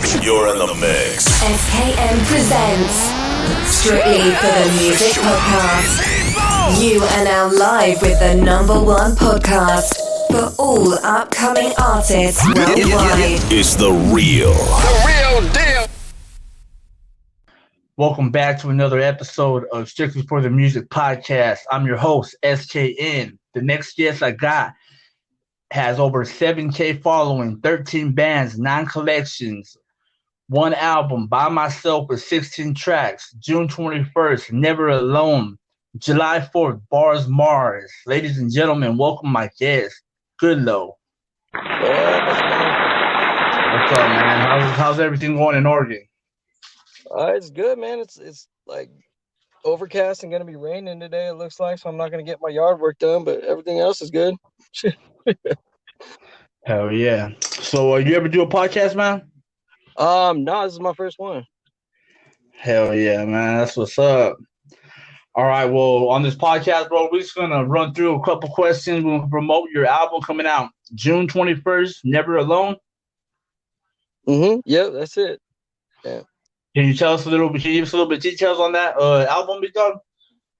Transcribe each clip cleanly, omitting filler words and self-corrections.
You're in the mix. SKM presents Strictly for the Music Podcast. You are now live with the #1 podcast for all upcoming artists worldwide. It's the real deal. Welcome back to another episode of Strictly for the Music Podcast. I'm your host, SKN. The next guest I got has over 7K following, 13 bands, 9 collections, 1 album by myself with 16 tracks. June 21st, Never Alone. July 4th, Bars Mars. Ladies and gentlemen, welcome my guest, Good Lowe. What's up, man? How's everything going in Oregon? It's good, man. It's like overcast and gonna be raining today. It looks like, so I'm not gonna get my yard work done, but everything else is good. Hell yeah! So, you ever do a podcast, man? No, this is my first one. Hell yeah, man! That's what's up. All right, well, on this podcast, bro, we're just gonna run through a couple questions. We'll promote your album coming out June 21st. Never Alone. Yeah, that's it. Yeah. Can you tell us a little bit? Can you give us a little bit of details on that album we done?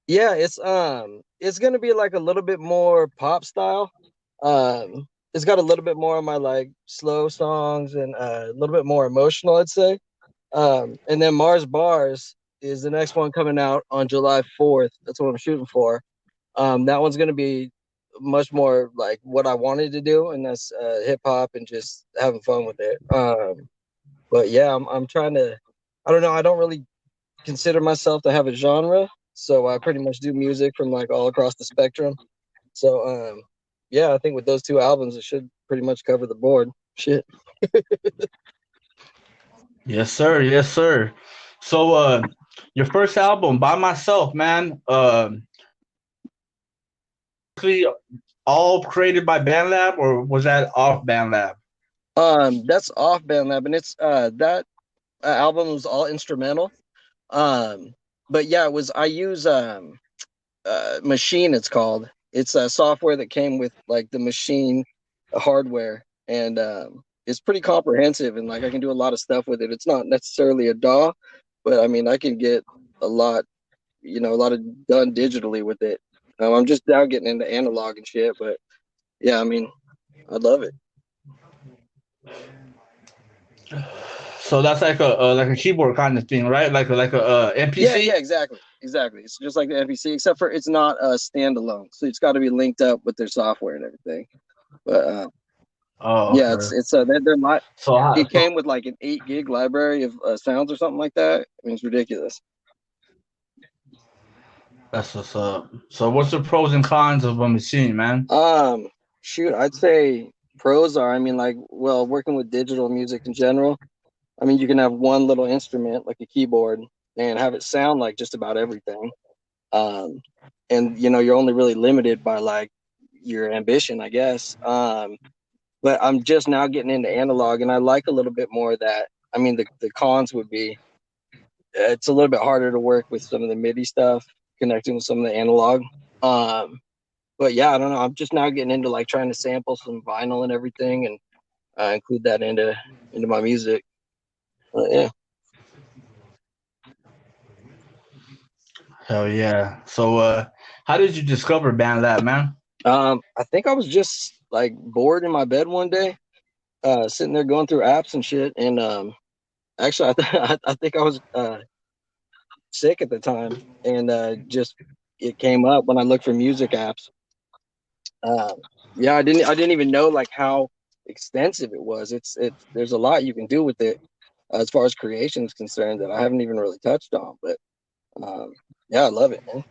Yeah, it's gonna be like a little bit more pop style. It's got a little bit more of my like slow songs and a little bit more emotional, I'd say. And then Mars Bars is the next one coming out on July 4th. That's what I'm shooting for. That one's gonna be much more like what I wanted to do, and that's hip hop and just having fun with it. But yeah, I'm trying to. I don't know. I don't really consider myself to have a genre, so I pretty much do music from like all across the spectrum. So yeah, I think with those 2 albums, it should pretty much cover the board. Shit. Yes, sir. Yes, sir. So your first album, By Myself, man. All created by BandLab, or was that off BandLab? That's off BandLab, and it's that album was all instrumental. But yeah, it was. I use Machine. It's called. It's a software that came with like the Machine hardware, and it's pretty comprehensive, and like I can do a lot of stuff with it. It's not necessarily a DAW, but I mean I can get a lot of done digitally with it. I'm just now getting into analog and shit, but yeah, I mean I love it. So that's like a keyboard kind of thing, right? Like a MPC. Yeah, exactly. It's just like the MPC, except for it's not a standalone, so it's got to be linked up with their software and everything. But yeah, okay. it's they're not. So it came with like an 8 gig library of sounds or something like that. I mean, it's ridiculous. That's what's up. So what's the pros and cons of a Machine, man? Shoot, I'd say pros are, I mean, like, well, working with digital music in general, I mean, you can have one little instrument like a keyboard and have it sound like just about everything. And you're only really limited by like your ambition, I guess. But I'm just now getting into analog, and I like a little bit more of that. I mean, the cons would be it's a little bit harder to work with some of the MIDI stuff, connecting with some of the analog. But yeah, I don't know. I'm just now getting into like trying to sample some vinyl and everything, and include that into my music. Yeah. Hell yeah. So how did you discover BandLab, man? I think I was just like bored in my bed one day, sitting there going through apps and shit, and actually I think I was sick at the time, and just it came up when I looked for music apps. Yeah, I didn't even know like how extensive it was. There's a lot you can do with it as far as creation is concerned that I haven't even really touched on, but yeah, I love it, man.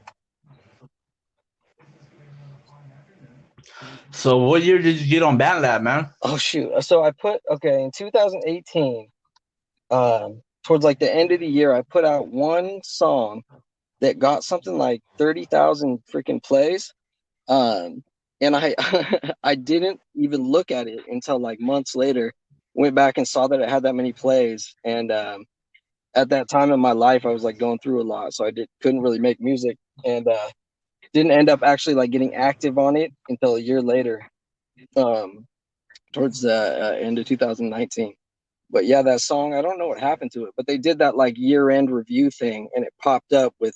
So what year did you get on BandLab, man? Oh shoot. So I put in 2018, towards like the end of the year, I put out one song that got something like 30,000 freaking plays. And I I didn't even look at it until like months later. Went back and saw that it had that many plays, and at that time in my life, I was like going through a lot, so I couldn't really make music, and didn't end up actually like getting active on it until a year later, towards the end of 2019. But yeah, that song, I don't know what happened to it, but they did that like year-end review thing, and it popped up with,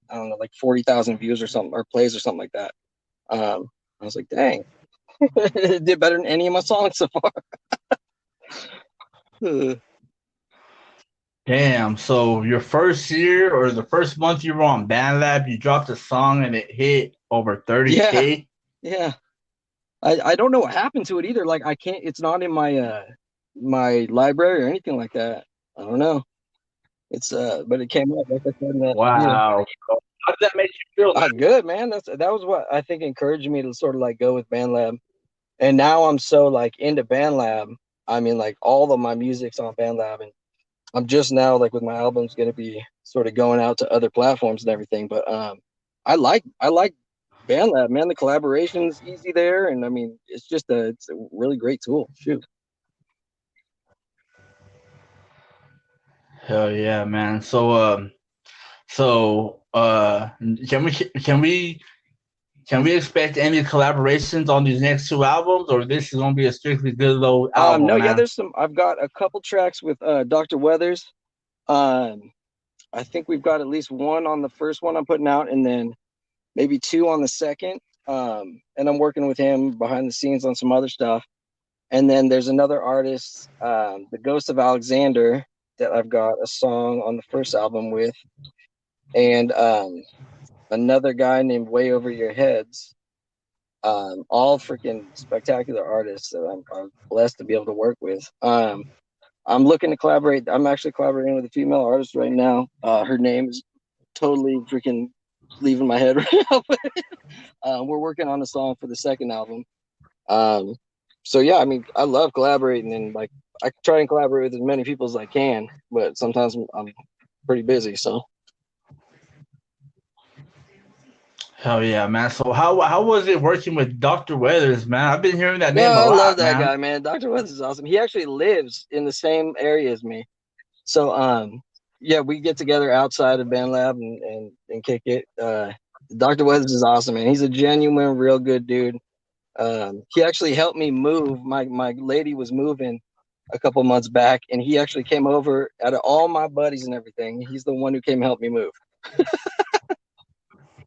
I don't know, like 40,000 views or something, or plays or something like that. I was like, dang, it did better than any of my songs so far. Damn. So your first year or the first month you were on BandLab, you dropped a song and it hit over 30K. Yeah. I don't know what happened to it either. Like I can't. It's not in my my library or anything like that. I don't know. It's but it came up like I said. Wow. How did that make you feel, man? Good, man. That was what I think encouraged me to sort of like go with BandLab. And now I'm so like into BandLab. I mean, like all of my music's on BandLab, and I'm just now like with my albums going to be sort of going out to other platforms and everything. But I like BandLab, man. The collaboration's easy there, and I mean, it's a really great tool. Shoot. Hell yeah, man. Can we expect any collaborations on these next two albums, or this is gonna be a strictly Good Lowe album? No, man? yeah, there's some. I've got a couple tracks with Dr. Weathers. I think we've got at least one on the first one I'm putting out, and then maybe two on the second. And I'm working with him behind the scenes on some other stuff. And then there's another artist, the Ghost of Alexander, that I've got a song on the first album with, and another guy named Way Over Your Heads. All freaking spectacular artists that I'm blessed to be able to work with. I'm looking to collaborate. I'm actually collaborating with a female artist right now. Her name is totally freaking leaving my head right now. We're working on a song for the second album. So yeah, I mean, I love collaborating, and like I try and collaborate with as many people as I can, but sometimes I'm pretty busy. So hell yeah, man. So how was it working with Dr. Weathers, man? I've been hearing that name a I lot, love that man. guy, man. Dr. Weathers is awesome. He actually lives in the same area as me. So yeah, we get together outside of BandLab and kick it. Dr. Weathers is awesome, man. He's a genuine, real good dude. He actually helped me move. My lady was moving a couple months back, and he actually came over. Out of all my buddies and everything, he's the one who came help me move.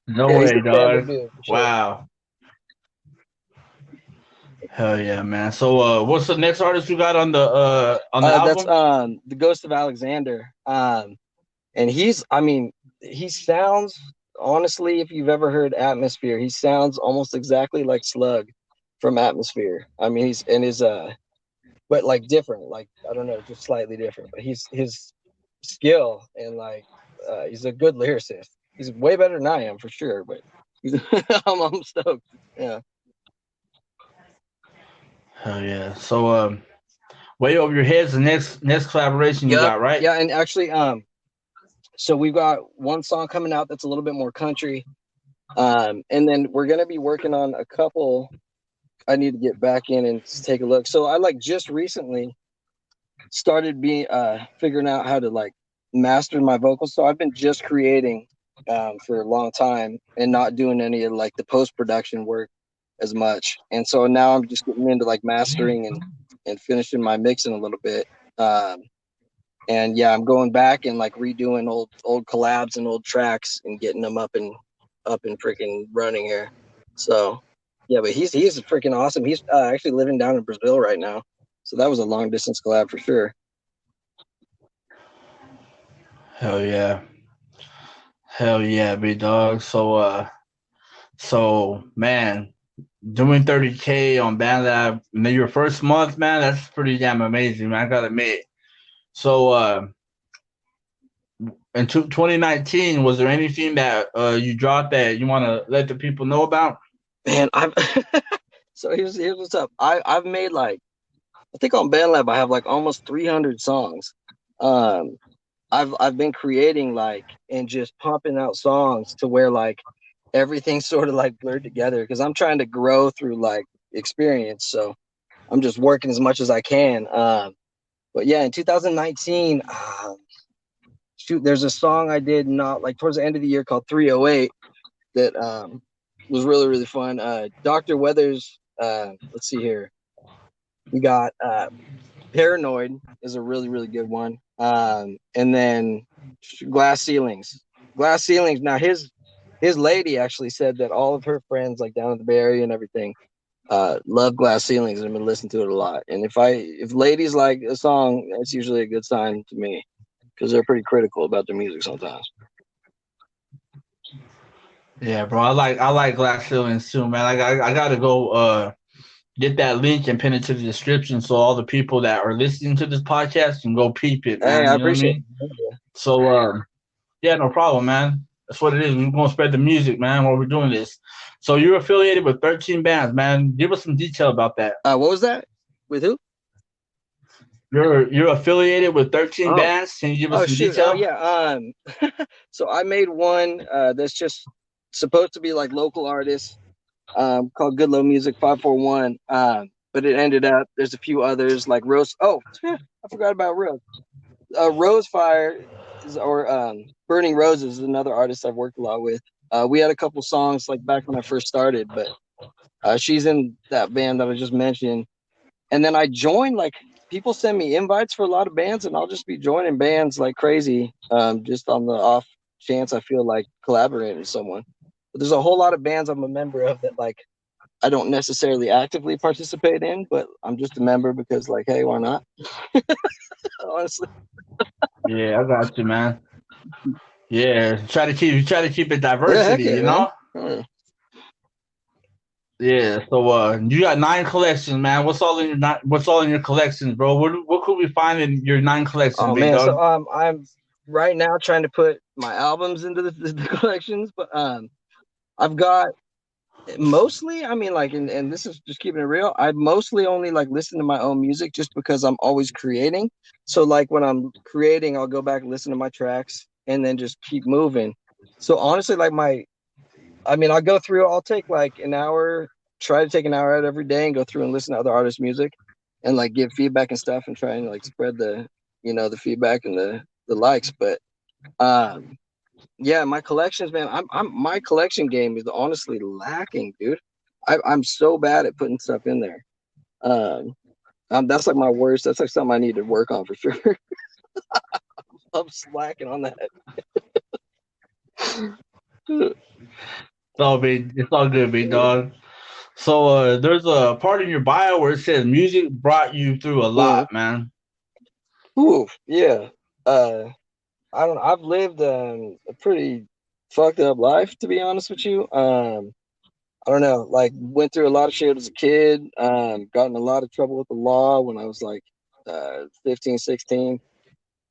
No Yeah, he's way, a family dog. dude, for sure. Wow. Hell yeah, man. So what's the next artist you got on the album? That's the Ghost of Alexander. And he sounds, honestly, if you've ever heard Atmosphere, he sounds almost exactly like Slug from Atmosphere. I mean, but like different, like I don't know, just slightly different. But his skill and like he's a good lyricist. He's way better than I am for sure. But I'm stoked. Yeah. Hell yeah. So Way Over Your Head's the next collaboration you got, right? Yeah, and actually, so we've got one song coming out that's a little bit more country, and then we're gonna be working on a couple. I need to get back in and take a look. So I like just recently started figuring out how to like master my vocals. So I've been just creating for a long time and not doing any of like the post-production work as much. And so now I'm just getting into like mastering and finishing my mixing a little bit. And yeah, I'm going back and like redoing old collabs and old tracks and getting them up and freaking running here. So yeah, but he's freaking awesome. He's actually living down in Brazil right now. So that was a long distance collab for sure. Hell yeah, big dog. So man, doing 30K on BandLab in your first month, man, that's pretty damn amazing, man. I gotta admit. So in 2019, was there anything that you dropped that you want to let the people know about? Man, so here's what's up. I've made like, I think on BandLab I have like almost 300 songs. I've been creating like and just pumping out songs to where like everything's sort of like blurred together because I'm trying to grow through like experience. So I'm just working as much as I can. But yeah, in 2019, there's a song I did not like towards the end of the year called 308 that was really, really fun. Dr. Weathers, let's see here. We got Paranoid is a really, really good one. And then Glass Ceilings. Glass Ceilings. Now his lady actually said that all of her friends, like down in the Bay Area and everything, love Glass Ceilings and have been listening to it a lot. And if ladies like a song, that's usually a good sign to me because they're pretty critical about their music sometimes. Yeah, bro. I like Glass Ceilings too, man. I gotta go get that link and pin it to the description so all the people that are listening to this podcast can go peep it, Hey, man. I You know what I appreciate mean? it. So yeah, no problem, man. That's what it is. We're gonna spread the music, man, while we're doing this. So you're affiliated with 13 bands, man. Give us some detail about that. What was that? With who? You're affiliated with 13 Oh, bands. Can you give us some shoot. Oh detail? yeah. So I made one that's just supposed to be like local artists, called Good Low Music 541. But it ended up there's a few others like Rose. Oh, I forgot about Rose. Rose Fire or Burning Roses is another artist I've worked a lot with. We had a couple songs like back when I first started, but she's in that band that I just mentioned. And then I joined, like, people send me invites for a lot of bands, and I'll just be joining bands like crazy, just on the off chance I feel like collaborating with someone. But there's a whole lot of bands I'm a member of that, like, I don't necessarily actively participate in, but I'm just a member because, like, hey, why not? Honestly. Yeah, I got you, man. Yeah, try to keep it Yeah, heck diversity, yeah, you man. know? Oh, Yeah. So you got 9 collections, man. What's all in your collections, bro? What could we find in your 9 collections, oh big man, so dog? I'm right now trying to put my albums into the collections, but I've got mostly, I mean, like, and this is just keeping it real. I mostly only like listen to my own music just because I'm always creating. So like when I'm creating, I'll go back and listen to my tracks and then just keep moving. So honestly, like I'll go through, I'll take like an hour, try to take an hour out every day and go through and listen to other artists' music and like give feedback and stuff and try and like spread the feedback and the likes. But um yeah, my collections, man. My collection game is honestly lacking, dude. I'm so bad at putting stuff in there. Um, that's like my worst. That's like something I need to work on for sure. I'm slacking on that. It's all good, big dog. So there's a part in your bio where it says music brought you through a Mhm. lot, man. Ooh, yeah. Uh, I don't. I've lived a pretty fucked up life, to be honest with you. I don't know. Like, went through a lot of shit as a kid. Got in a lot of trouble with the law when I was like 15, 16.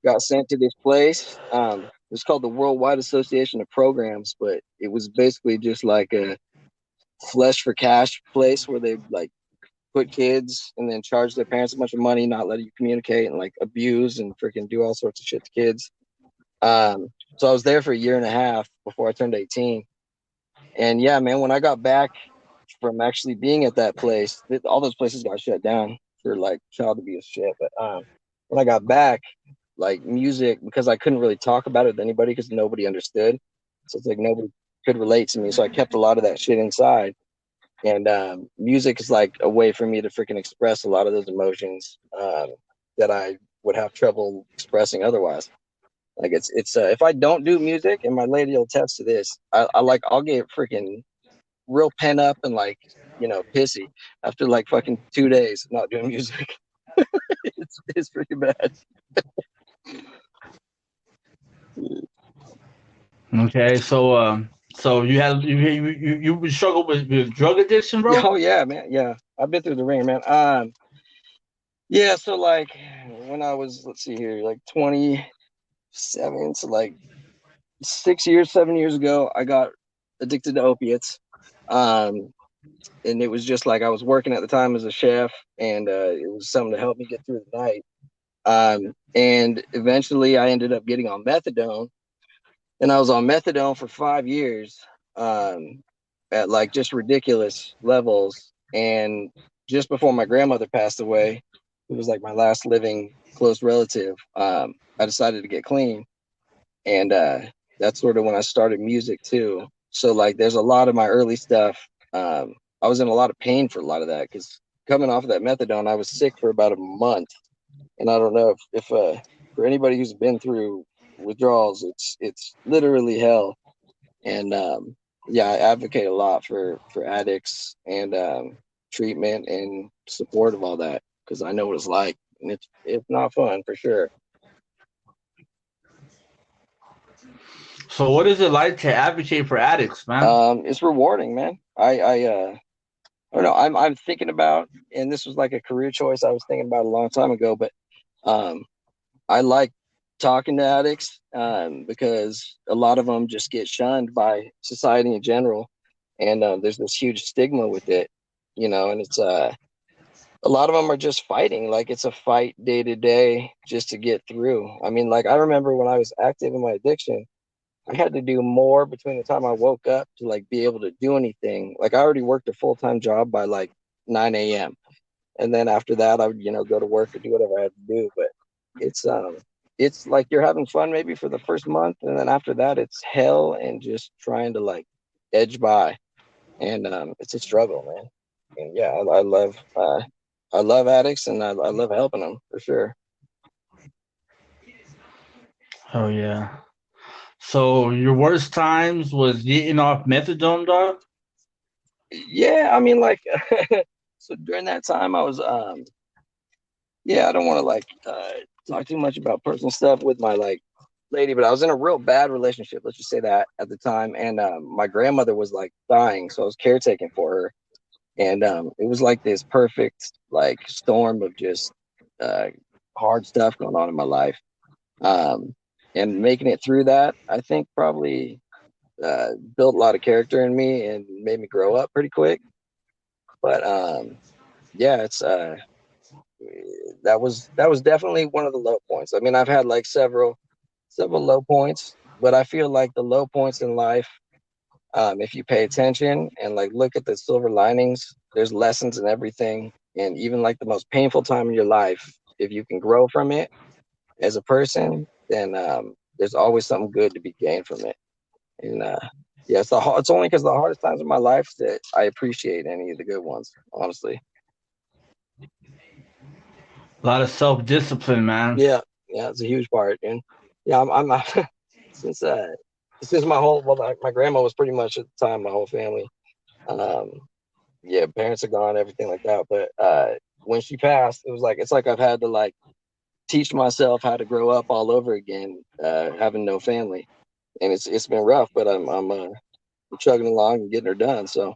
Got sent to this place. It's called the Worldwide Association of Programs, but it was basically just like a flesh for cash place where they like put kids and then charge their parents a bunch of money, not let you communicate and like abuse and freaking do all sorts of shit to kids. So I was there for a year and a half before I turned 18. And yeah, man, when I got back from actually being at that place, all those places got shut down for like child abuse shit. But when I got back, like music, because I couldn't really talk about it with anybody because nobody understood. So it's like nobody could relate to me. So I kept a lot of that shit inside. And music is like a way for me to freaking express a lot of those emotions that I would have trouble expressing otherwise. Like it's if I don't do music, and my lady will attest to this, I'll get freaking real pent up and like pissy after like fucking 2 days of not doing music. It's pretty bad. Okay, so you struggle with drug addiction, bro? Oh yeah, man. Yeah, I've been through the ringer, man. Yeah. So like when I was, let's see here, like 27, so like 6 years, 7 years ago, I got addicted to opiates. Um, and it was just like I was working at the time as a chef, and it was something to help me get through the night. And eventually, I ended up getting on methadone, and I was on methadone for 5 years, um, at like just ridiculous levels. And just before my grandmother passed away, who was like my last living close relative, I decided to get clean, and that's sort of when I started music too. So like, there's a lot of my early stuff. I was in a lot of pain for a lot of that because coming off of that methadone, I was sick for about a month. And I don't know if for anybody who's been through withdrawals, it's literally hell. And yeah, I advocate a lot for addicts and treatment and support of all that because I know what it's like, and it's not fun for sure. So what is it like to advocate for addicts, man? It's rewarding, man. I don't know. I'm thinking about, and this was like a career choice I was thinking about a long time ago, but um, I like talking to addicts because a lot of them just get shunned by society in general, and there's this huge stigma with it, and it's a lot of them are just fighting, like it's a fight day to day just to get through. I mean, like I remember when I was active in my addiction, I had to do more between the time I woke up to like be able to do anything. Like I already worked a full-time job by like 9 a.m. And then after that I would, go to work or do whatever I had to do. But it's like you're having fun maybe for the first month, and then after that it's hell and just trying to like edge by. And it's a struggle, man. And yeah, I love addicts, and I love helping them for sure. Oh yeah. So your worst times was getting off methadone, dog? Yeah, I mean, like, so during that time, I was, yeah, I don't want to like talk too much about personal stuff with my like lady, but I was in a real bad relationship. Let's just say that at the time, and my grandmother was like dying, so I was caretaking for her, and it was like this perfect like storm of just uh, hard stuff going on in my life, um, and making it through that. I think probably built a lot of character in me and made me grow up pretty quick. But yeah, it's that was definitely one of the low points. I mean, I've had like several low points, but I feel like the low points in life, if you pay attention and like look at the silver linings, there's lessons in everything. And even like the most painful time in your life, if you can grow from it as a person, then there's always something good to be gained from it. And yeah, it's only because the hardest times of my life that I appreciate any of the good ones, honestly. A lot of self-discipline, man. Yeah, yeah, it's a huge part. And yeah, I'm since since my grandma was pretty much at the time my whole family. Um, yeah, parents are gone, everything like that. But when she passed, it's like I've had to like teach myself how to grow up all over again, having no family, and it's been rough, but I'm chugging along and getting her done. So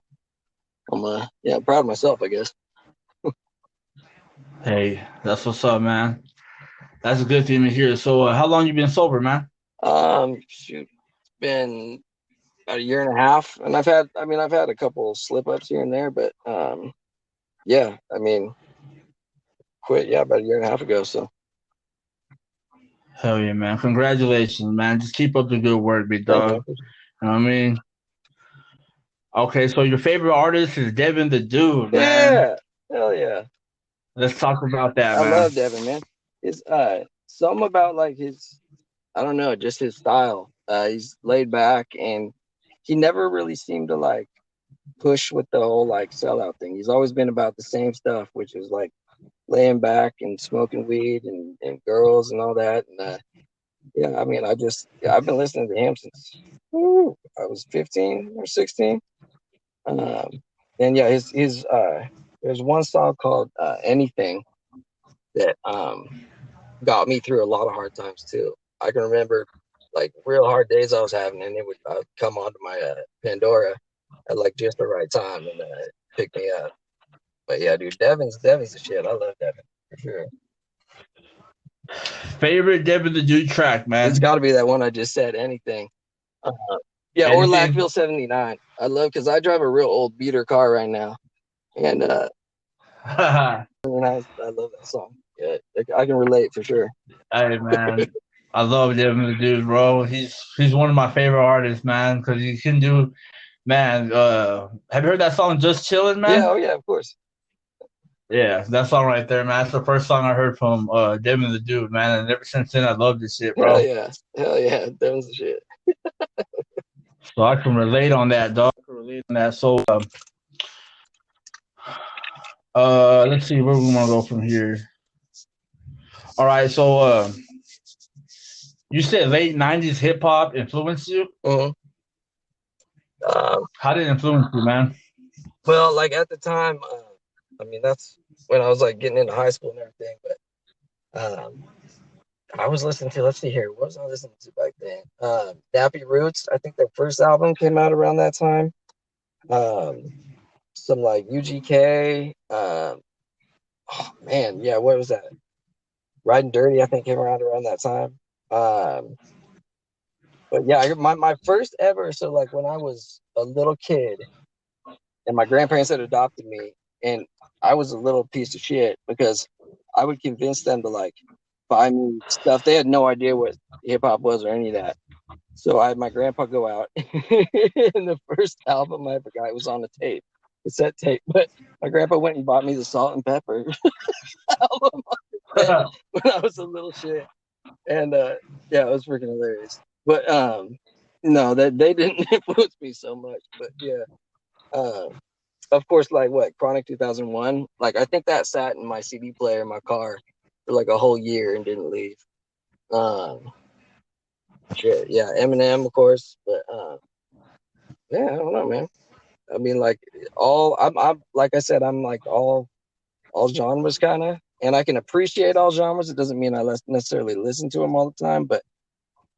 I'm yeah, proud of myself, I guess. Hey, that's what's up, man. That's a good thing to hear. So how long you been sober, man? Shoot, it's been about a year and a half, and I've had a couple slip ups here and there, but yeah, I mean, quit, yeah, about a year and a half ago. So Hell yeah, man. Congratulations, man. Just keep up the good work, big thanks, man. dog. You know what I mean? Okay, so your favorite artist is Devin the Dude, man. Yeah, hell yeah, Let's talk about that, I man. love Devin, man. It's something about like his, I don't know, just his style. He's laid back, and he never really seemed to like push with the whole like sellout thing. He's always been about the same stuff, which is like laying back and smoking weed and girls and all that. And yeah, I mean, I've been listening to him since I was 15 or 16. Um, and yeah, his there's one song called Anything that got me through a lot of hard times too. I can remember like real hard days I was having, and it would come onto my Pandora at like just the right time and pick me up. But yeah, dude, Devin's the shit. I love Devin for sure. Favorite Devin the Dude track, It's man. got to be that one I just said. Anything. Uh, yeah, or Anything? Lackville 79. I love because I drive a real old beater car right now, and Hey, 79, I love that song. Yeah, I can relate for sure. man. I love Devin the Dude, bro. He's one of my favorite artists, man, because he can do, man. Have you heard that song "Just Chillin'," Yeah, man? oh yeah, of course. Yeah, that song right there, man. That's the first song I heard from Devin the Dude, man. And ever since then, I love this shit, bro. Hell yeah, Devin's the shit. So I can relate on that, dog. I can relate on that. So, let's see where we want to go from here. All right, so you said late '90s hip hop influenced you. Mhm. How did it influence you, man? Well, like at the time, I mean, that's when I was like getting into high school and everything. But I was listening to, let's see here, what was I listening to back then? Dappy Roots. I think their first album came out around that time. Um, some like UGK. Oh man, yeah, what was that? Riding Dirty, I think came around that time. But yeah, my first ever. So like when I was a little kid, and my grandparents had adopted me, and I was a little piece of shit because I would convince them to like buy me stuff. They had no idea what hip hop was or any of that. So I had my grandpa go out, and the first album I ever got was on a tape, cassette tape. But my grandpa went and bought me the Salt and Pepper album on cassette when I was a little shit, and yeah, it was freaking hilarious. But no, that they didn't influence me so much. But yeah, of course, like what Chronic 2001, like I think that sat in my CD player in my car for like a whole year and didn't leave. Shit, yeah, Eminem, of course, but yeah, I don't know, man. I mean, like I'm like I said, I'm like all genres kind of, and I can appreciate all genres. It doesn't mean I necessarily listen to them all the time, but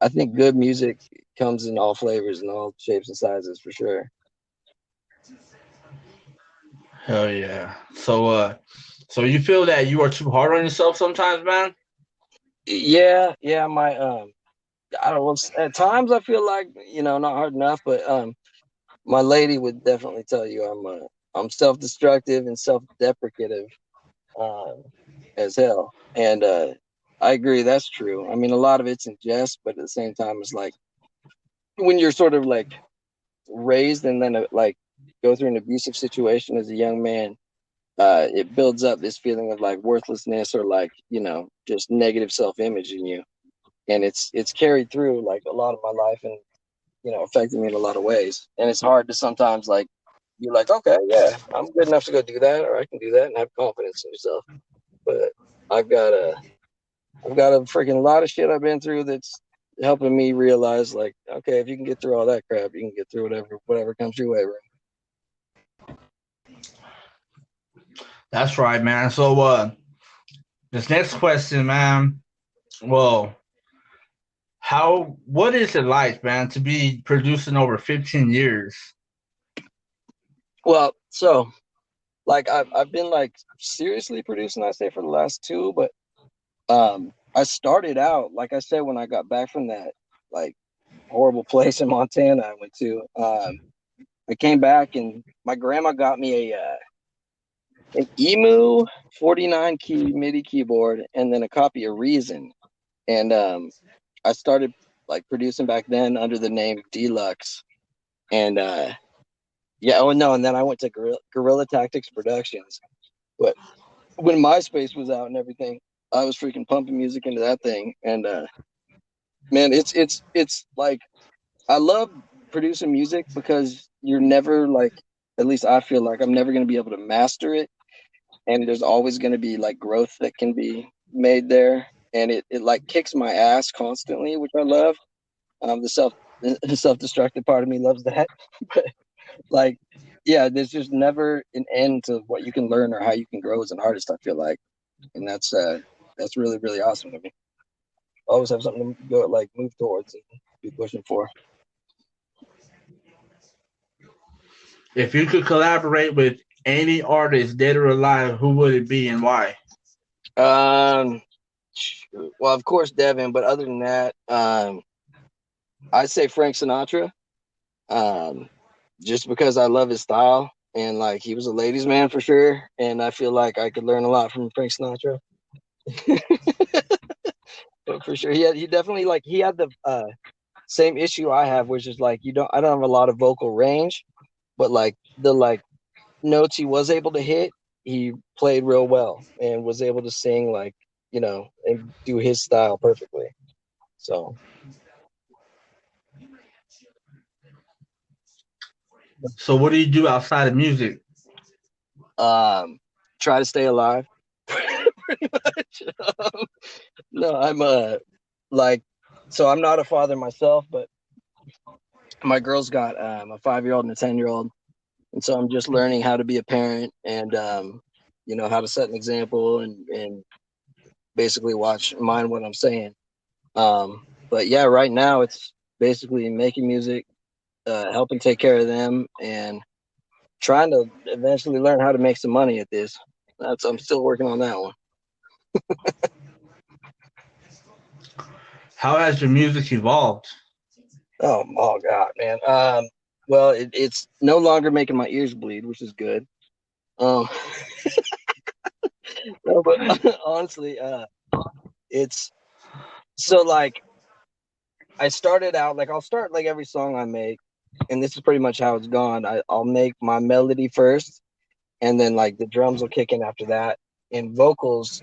I think good music comes in all flavors and all shapes and sizes for sure. Hell yeah. So you feel that you are too hard on yourself sometimes, man? Yeah, my I don't know. At times I feel like not hard enough, but my lady would definitely tell you I'm self-destructive and self-deprecative as hell, and I agree that's true. I mean, a lot of it's in jest, but at the same time, it's like when you're sort of like raised and then like go through an abusive situation as a young man, it builds up this feeling of like worthlessness or like just negative self-image in you, and it's carried through like a lot of my life and affected me in a lot of ways. And it's hard to sometimes like you're like, okay, yeah, I'm good enough to go do that, or I can do that and have confidence in yourself. But I've got a freaking lot of shit I've been through that's helping me realize like, okay, if you can get through all that crap, you can get through whatever comes your way, bro. That's right, man. So this next question, man. Well, what is it like, man, to be producing over 15 years? Well, so like I've been like seriously producing, I say, for the last 2, but I started out, like I said, when I got back from that like horrible place in Montana I went to. I came back and my grandma got me an Emu 49 key MIDI keyboard and then a copy of Reason. And I started like producing back then under the name Deluxe. And yeah, oh no, and then I went to Guerrilla Tactics Productions. But when MySpace was out and everything, I was freaking pumping music into that thing. And man, it's like I love producing music because you're never like, at least I feel like I'm never going to be able to master it, and there's always going to be like growth that can be made there, and it like kicks my ass constantly, which I love. The self-destructive part of me loves that. But like, yeah, there's just never an end to what you can learn or how you can grow as an artist, I feel like, and that's really really awesome to me. Always have something to go like move towards and be pushing for. If you could collaborate with any artist, dead or alive, who would it be and why? Well, of course Devin, but other than that, I'd say Frank Sinatra. Just because I love his style and like he was a ladies' man for sure, and I feel like I could learn a lot from Frank Sinatra. But for sure, he definitely like he had the same issue I have, which is like I don't have a lot of vocal range, but like the like notes he was able to hit, he played real well and was able to sing like and do his style perfectly. So what do you do outside of music? try to stay alive. Pretty much. No, I'm so I'm not a father myself, but my girl's got a 5-year-old and a 10-year-old, and so I'm just learning how to be a parent and how to set an example and basically mind what I'm saying. But yeah, right now it's basically making music, helping take care of them, and trying to eventually learn how to make some money at this. I'm still working on that one. How has your music evolved? Oh God, man. Well, it's no longer making my ears bleed, which is good. Um, no, but honestly, it's so like I started out like I'll start like every song I make, and this is pretty much how it's gone. I'll make my melody first, and then like the drums will kick in after that. And vocals,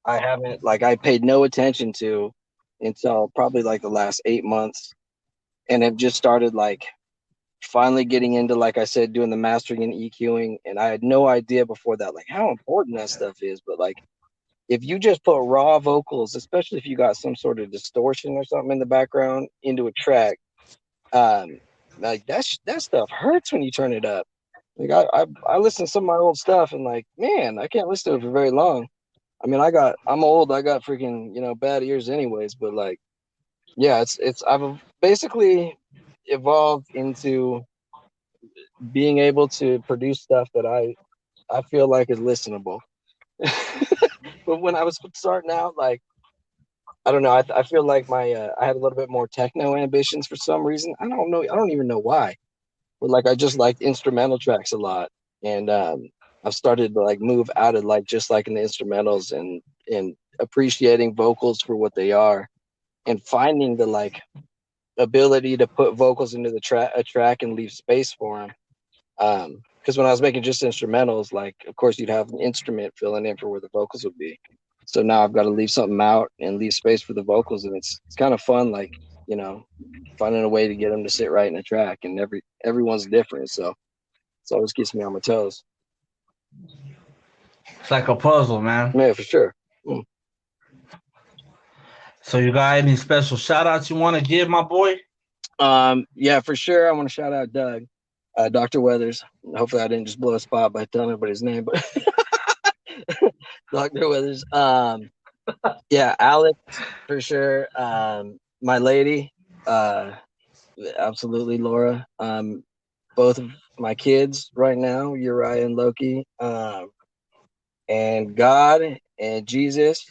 I paid no attention to until probably like the last 8 months, and have just started like finally getting into, like I said, doing the mastering and EQing. And I had no idea before that like how important that stuff is. But like if you just put raw vocals, especially if you got some sort of distortion or something in the background into a track, like that stuff hurts when you turn it up. Like I listen to some of my old stuff and like, man, I can't listen to it for very long. I mean, I'm old. I got freaking, bad ears anyways, but like, yeah, I've basically evolved into being able to produce stuff that I feel like is listenable. But when I was starting out, like, I don't know, I feel like I had a little bit more techno ambitions for some reason. I don't know. I don't even know why, but like, I just liked instrumental tracks a lot. And, I've started to like move out of like, just like in the instrumentals and appreciating vocals for what they are and finding the like ability to put vocals into a track and leave space for them. Because when I was making just instrumentals, like of course you'd have an instrument filling in for where the vocals would be. So now I've got to leave something out and leave space for the vocals, and it's kind of fun, like finding a way to get them to sit right in a track. And everyone's different, so it always keeps me on my toes. It's like a puzzle, man. Yeah, for sure. So you got any special shout outs you want to give, my boy? Yeah, for sure. I want to shout out Doug, Dr. Weathers. Hopefully I didn't just blow a spot by telling everybody his name, but Dr. Weathers. Yeah, Alex for sure. My lady, absolutely Laura. Both of my kids right now, Uriah and Loki. And God and Jesus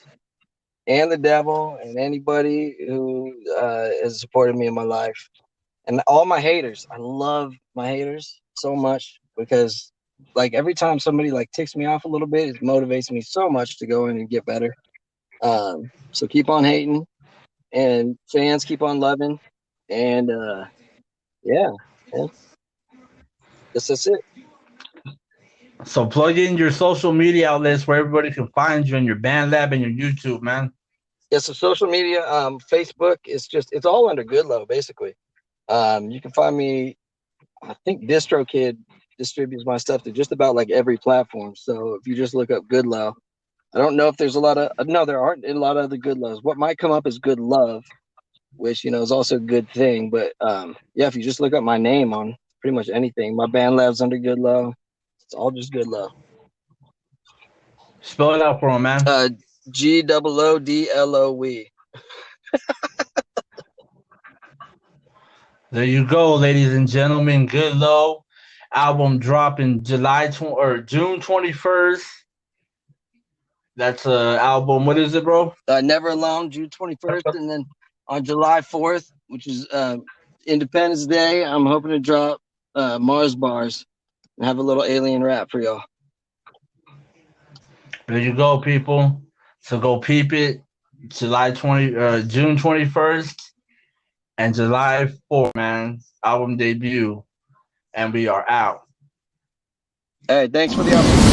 and the devil and anybody who has supported me in my life. And all my haters. I love my haters so much because like every time somebody like ticks me off a little bit, it motivates me so much to go in and get better. So keep on hating, and fans keep on loving, and yeah, that's it. So plug in your social media outlets where everybody can find you in your band lab and your YouTube, man. Yeah, so social media, Facebook is it's all under Good Lowe, basically. You can find me. I think DistroKid distributes my stuff to just about like every platform. So if you just look up Good Lowe, I don't know if there's a lot of no, there aren't a lot of other Good Loves. What might come up is Good Love, which is also a good thing. But yeah, if you just look up my name on pretty much anything, my band lab's under Good Lowe. It's all just Good Lowe. Spell it out for him, man. GOODLOWE. There you go, ladies and gentlemen. Good Lowe album dropping June 21st. That's album. What is it, bro? Never Alone, June 21st, and then on July 4th, which is Independence Day, I'm hoping to drop Mars Bars and have a little alien rap for y'all. There you go, people. So go peep it. June 21st and July 4th, man. Album debut. And we are out. Hey, thanks for the opportunity.